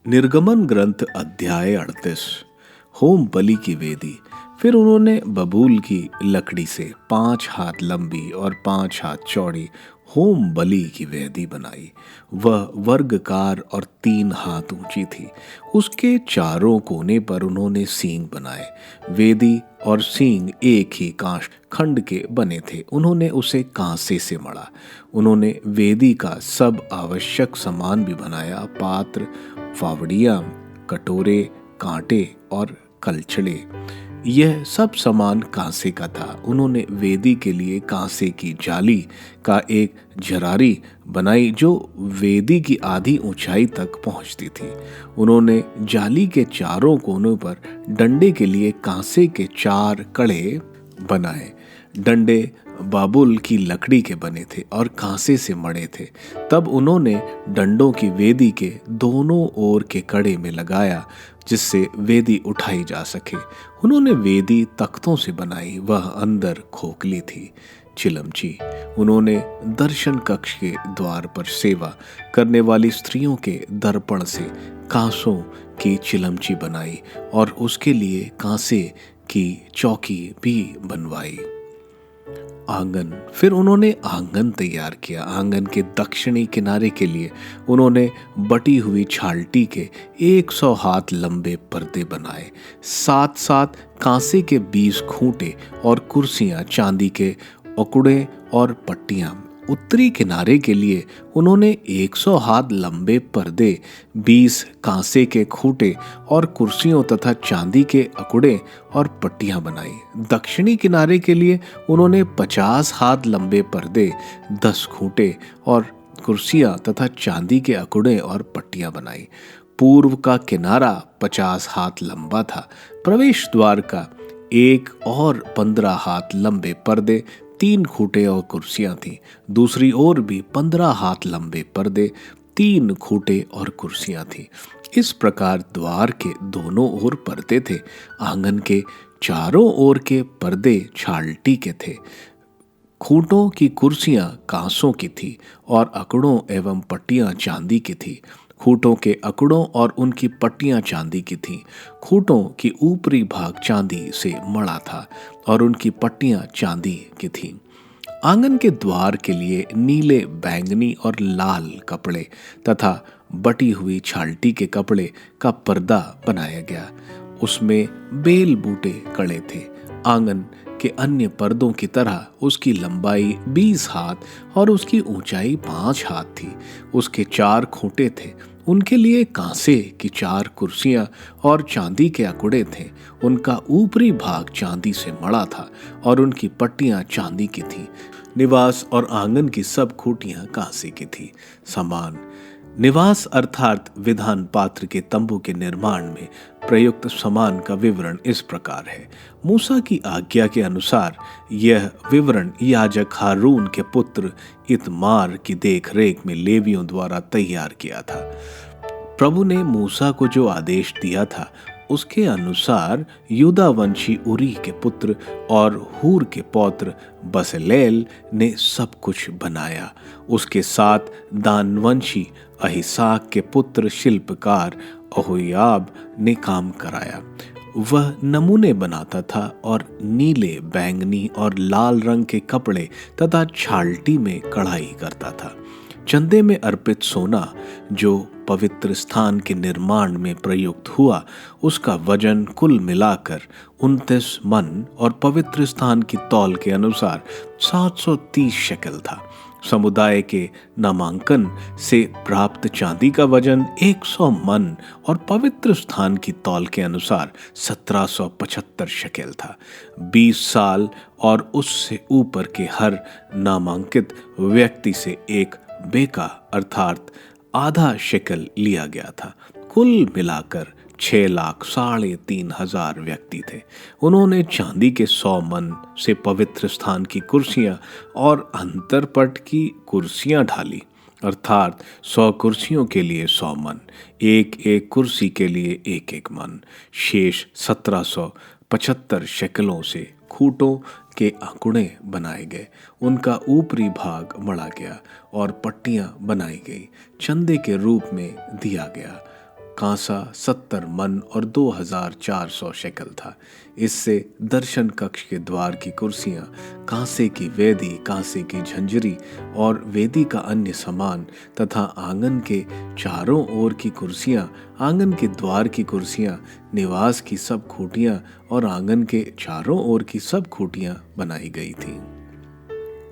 निर्गमन ग्रंथ अध्याय 38। होम बलि की वेदी। फिर उन्होंने बबूल की लकड़ी से 5 हाथ लंबी और 5 हाथ चौड़ी होम बलि की वेदी बनाई। वह वर्गाकार और 3 हाथ ऊंची थी। उसके चारों कोने पर उन्होंने सींग बनाए। वेदी और सींग एक ही कांच खंड के बने थे। उन्होंने उसे कांसे से मढ़ा। उन्होंने वेदी का सब आवश्यक सामान भी बनाया, पात्र, फावड़ियाँ, कटोरे, कांटे और कलछड़े। यह सब सामान कांसे का था। उन्होंने वेदी के लिए कांसे की जाली का एक झरारी बनाई जो वेदी की आधी ऊंचाई तक पहुंचती थी। उन्होंने जाली के चारों कोनों पर डंडे के लिए कांसे के 4 कड़े बनाए। डंडे बाबुल की लकड़ी के बने थे और कांसे से मढ़े थे। तब उन्होंने डंडों की वेदी के दोनों ओर के कड़े में लगाया जिससे वेदी उठाई जा सके। उन्होंने वेदी तख्तों से बनाई, वह अंदर खोखली थी। चिलमची। उन्होंने दर्शन कक्ष के द्वार पर सेवा करने वाली स्त्रियों के दर्पण से कांसों की चिलमची बनाई और उसके लिए कांसे की चौकी भी बनवाई। आंगन। फिर उन्होंने आंगन तैयार किया। आंगन के दक्षिणी किनारे के लिए उन्होंने बटी हुई छालटी के 100 हाथ लंबे पर्दे बनाए। साथ साथ कांसे के 20 खूंटे और कुर्सियां, चांदी के उकड़े और पट्टियां। उत्तरी किनारे के लिए उन्होंने 100 हाथ लंबे पर्दे, 20 कांसे के खूंटे और कुर्सियों तथा चांदी के अकुड़े और पट्टियां बनाई। दक्षिणी किनारे के लिए उन्होंने 50 हाथ लंबे पर्दे, 10 खूंटे और कुर्सियां तथा चांदी के अकुड़े और पट्टियां बनाई। पूर्व का किनारा 50 हाथ लंबा था। प्रवेश द्वार का एक और 15 हाथ लंबे पर्दे, 3 खूंटे और कुर्सियां थीं। दूसरी ओर भी 15 हाथ लंबे पर्दे, 3 खूंटे और कुर्सियां थीं। इस प्रकार द्वार के दोनों ओर पर्दे थे। आंगन के चारों ओर के पर्दे छालटी के थे। खूंटों की कुर्सियां कांसों की थी और अकड़ों एवं पट्टियां चांदी की थी। खूंटों के अकड़ों और उनकी पट्टियां चांदी की थीं। खूंटों की ऊपरी भाग चांदी से मढ़ा था और उनकी पट्टियां चांदी की थीं। आंगन के द्वार के लिए नीले, बैंगनी और लाल कपड़े तथा बटी हुई छालटी के कपड़े का पर्दा बनाया गया। उसमें बेल बूटे कड़े थे। आंगन के अन्य पर्दों की तरह उसकी लंबाई 20 हाथ और उसकी ऊंचाई 5 हाथ थी। उसके 4 खूंटे थे। उनके लिए कांसे की 4 कुर्सियां और चांदी के अकुड़े थे। उनका ऊपरी भाग चांदी से मढ़ा था और उनकी पट्टियां चांदी की थीं। निवास और आंगन की सब खूंटियां कांसे की थी। सामान। निवास अर्थात विधान पात्र के तंबू के निर्माण में प्रयुक्त सामान का विवरण इस प्रकार है। मूसा की आज्ञा के अनुसार यह विवरण याजक हारून के पुत्र इतमार की देखरेख में लेवियों द्वारा तैयार किया था। प्रभु ने मूसा को जो आदेश दिया था उसके अनुसार यूदा वंशी उरी के पुत्र और हूर के पौत्र बसलेल ने सब कुछ बनाया। उसके साथ दानवंशी अहिसाक के पुत्र शिल्पकार अहोयाब ने काम कराया। वह नमूने बनाता था और नीले, बैंगनी और लाल रंग के कपड़े तथा छालटी में कढ़ाई करता था। चंदे में अर्पित सोना जो पवित्र स्थान के निर्माण में प्रयुक्त हुआ, उसका वजन कुल मिलाकर 29 मन और पवित्र स्थान की तौल के अनुसार 730 शेकल था। समुदाय के नामांकन से प्राप्त चांदी का वजन 100 मन और पवित्र स्थान की तौल के अनुसार 1775 शेकेल था। 20 साल और उससे ऊपर के हर नामांकित व्यक्ति से एक बेका अर्थात आधा शेकल लिया गया था। कुल मिलाकर 6,03,000 व्यक्ति थे। उन्होंने चांदी के 100 मन से पवित्र स्थान की कुर्सियां और अंतरपट की कुर्सियां ढाली, अर्थात 100 कुर्सियों के लिए 100 मन, एक एक कुर्सी के लिए एक एक मन। शेष 1775 शेकलों से खूंटों के आंकड़े बनाए गए। उनका ऊपरी भाग मढ़ा गया और पट्टियां बनाई गई, चंदे के रूप में दिया गया। कांसा 70 मन और 2400 शेकल था। इससे दर्शन कक्ष के द्वार की कुर्सियां, कांसे की वेदी, कांसे की झंझरी और वेदी का अन्य सामान तथा आंगन के चारों ओर की कुर्सियां, आंगन के द्वार की कुर्सियां, निवास की सब खूंटियां और आंगन के चारों ओर की सब खूंटियां बनाई गई थीं।